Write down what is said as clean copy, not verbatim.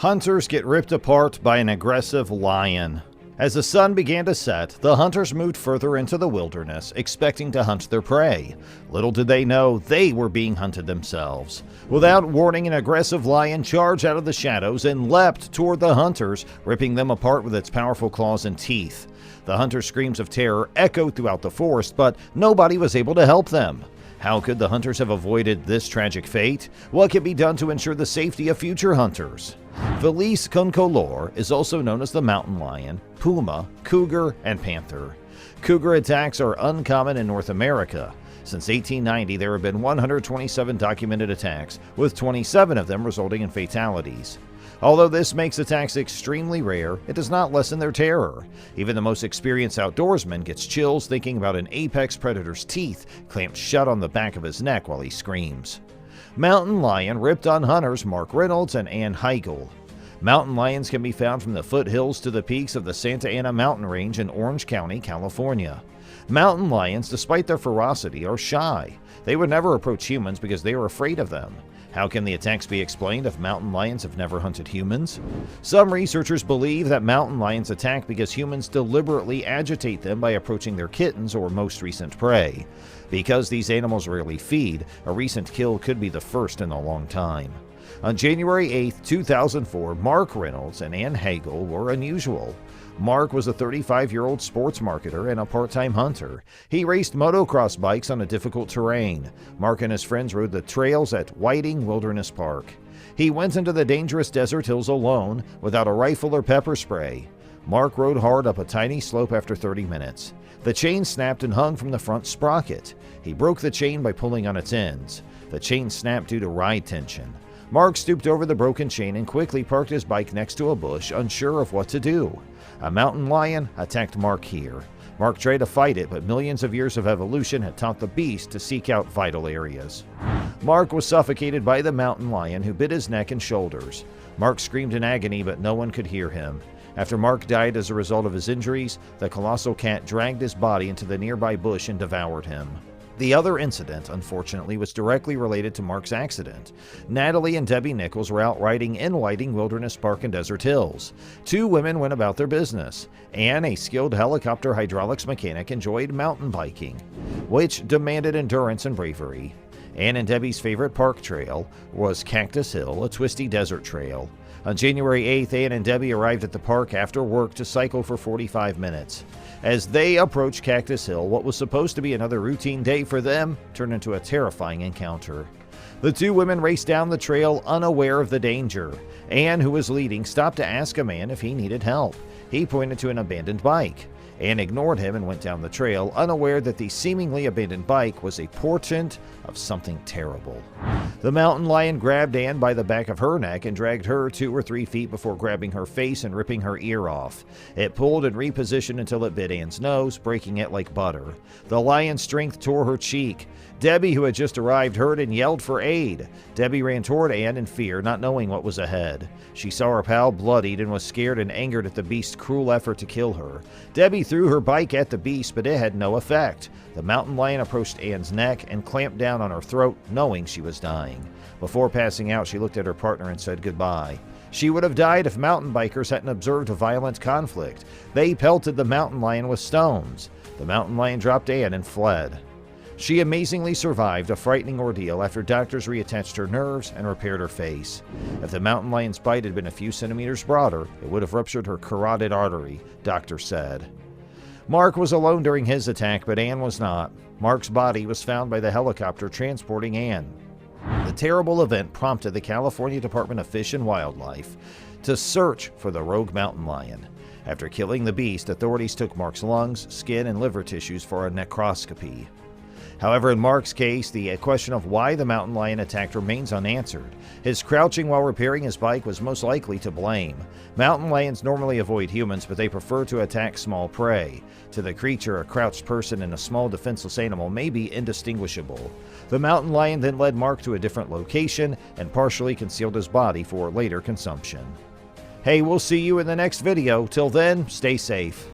Hunters get ripped apart by an aggressive lion. As the sun began to set, the hunters moved further into the wilderness, expecting to hunt their prey. Little did they know they were being hunted themselves. Without warning, an aggressive lion charged out of the shadows and leapt toward the hunters, ripping them apart with its powerful claws and teeth. The hunters' screams of terror echoed throughout the forest, but nobody was able to help them. How could the hunters have avoided this tragic fate? What can be done to ensure the safety of future hunters? Felis concolor is also known as the mountain lion, puma, cougar, and panther. Cougar attacks are uncommon in North America. Since 1890, there have been 127 documented attacks, with 27 of them resulting in fatalities. Although this makes attacks extremely rare, it does not lessen their terror. Even the most experienced outdoorsman gets chills thinking about an apex predator's teeth clamped shut on the back of his neck while he screams. Mountain lion ripped on hunters Mark Reynolds and Ann Heigl. Mountain lions can be found from the foothills to the peaks of the Santa Ana mountain range in Orange County, California. Mountain lions, despite their ferocity, are shy. They would never approach humans because they are afraid of them. How can the attacks be explained if mountain lions have never hunted humans? Some researchers believe that mountain lions attack because humans deliberately agitate them by approaching their kittens or most recent prey. Because these animals rarely feed, a recent kill could be the first in a long time. On January 8, 2004, Mark Reynolds and Ann Heigl were unusual. Mark was a 35-year-old sports marketer and a part-time hunter. He raced motocross bikes on a difficult terrain. Mark and his friends rode the trails at Whiting Wilderness Park. He went into the dangerous desert hills alone, without a rifle or pepper spray. Mark rode hard up a tiny slope after 30 minutes. The chain snapped and hung from the front sprocket. He broke the chain by pulling on its ends. The chain snapped due to ride tension. Mark stooped over the broken chain and quickly parked his bike next to a bush, unsure of what to do. A mountain lion attacked Mark here. Mark tried to fight it, but millions of years of evolution had taught the beast to seek out vital areas. Mark was suffocated by the mountain lion, who bit his neck and shoulders. Mark screamed in agony, but no one could hear him. After Mark died as a result of his injuries, the colossal cat dragged his body into the nearby bush and devoured him. The other incident, unfortunately, was directly related to Mark's accident. Natalie and Debbie Nichols were out riding in Whiting Wilderness Park in Desert Hills. Two women went about their business. Ann, a skilled helicopter hydraulics mechanic, enjoyed mountain biking, which demanded endurance and bravery. Ann and Debbie's favorite park trail was Cactus Hill, a twisty desert trail. On January 8th, Ann and Debbie arrived at the park after work to cycle for 45 minutes. As they approached Cactus Hill, what was supposed to be another routine day for them turned into a terrifying encounter. The two women raced down the trail unaware of the danger. Ann, who was leading, stopped to ask a man if he needed help. He pointed to an abandoned bike. Ann ignored him and went down the trail, unaware that the seemingly abandoned bike was a portent of something terrible. The mountain lion grabbed Ann by the back of her neck and dragged her 2 or 3 feet before grabbing her face and ripping her ear off. It pulled and repositioned until it bit Ann's nose, breaking it like butter. The lion's strength tore her cheek. Debbie, who had just arrived, heard and yelled for aid. Debbie ran toward Ann in fear, not knowing what was ahead. She saw her pal bloodied and was scared and angered at the beast's cruel effort to kill her. Debbie threw her bike at the beast, but it had no effect. The mountain lion approached Ann's neck and clamped down on her throat, knowing she was dying. Before passing out, she looked at her partner and said goodbye. She would have died if mountain bikers hadn't observed a violent conflict. They pelted the mountain lion with stones. The mountain lion dropped Ann and fled. She amazingly survived a frightening ordeal after doctors reattached her nerves and repaired her face. If the mountain lion's bite had been a few centimeters broader, it would have ruptured her carotid artery, doctors said. Mark was alone during his attack, but Ann was not. Mark's body was found by the helicopter transporting Ann. The terrible event prompted the California Department of Fish and Wildlife to search for the rogue mountain lion. After killing the beast, authorities took Mark's lungs, skin, and liver tissues for a necroscopy. However, in Mark's case, the question of why the mountain lion attacked remains unanswered. His crouching while repairing his bike was most likely to blame. Mountain lions normally avoid humans, but they prefer to attack small prey. To the creature, a crouched person and a small defenseless animal may be indistinguishable. The mountain lion then led Mark to a different location and partially concealed his body for later consumption. Hey, we'll see you in the next video. Till then, stay safe.